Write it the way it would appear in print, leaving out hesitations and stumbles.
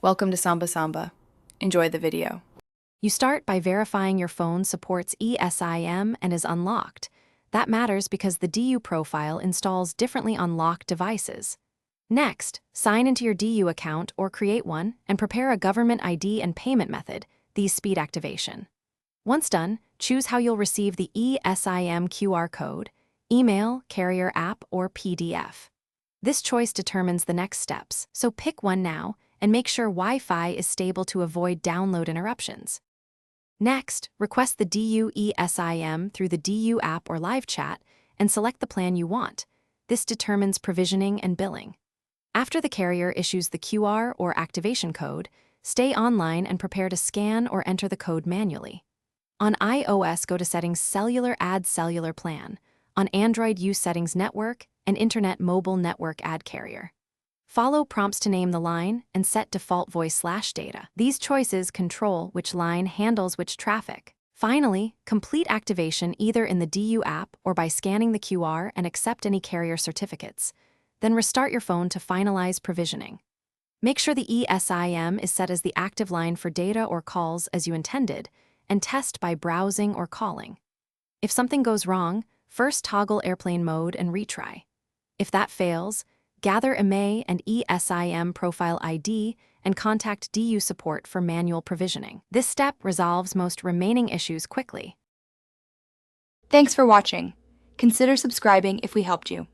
Welcome to Samba Samba. Enjoy the video. You start by verifying your phone supports eSIM and is unlocked. That matters because the DU profile installs differently on locked devices. Next, sign into your DU account or create one and prepare a government ID and payment method, these speed activation. Once done, choose how you'll receive the eSIM QR code, email, carrier app, or PDF. This choice determines the next steps, so pick one now and make sure Wi-Fi is stable to avoid download interruptions. Next, request the DU eSIM through the DU app or live chat and select the plan you want. This determines provisioning and billing. After the carrier issues the QR or activation code, stay online and prepare to scan or enter the code manually. On iOS, go to Settings, Cellular, Add Cellular Plan. On Android, use Settings, Network, and Internet Mobile Network, Add Carrier. Follow prompts to name the line and set default voice/data. These choices control which line handles which traffic. Finally, complete activation either in the DU app or by scanning the QR and accept any carrier certificates. Then restart your phone to finalize provisioning. Make sure the eSIM is set as the active line for data or calls as you intended, and test by browsing or calling. If something goes wrong, first toggle airplane mode and retry. If that fails, gather IMEI and eSIM profile ID and contact DU support for manual provisioning. This step resolves most remaining issues quickly. Thanks for watching. Consider subscribing if we helped you.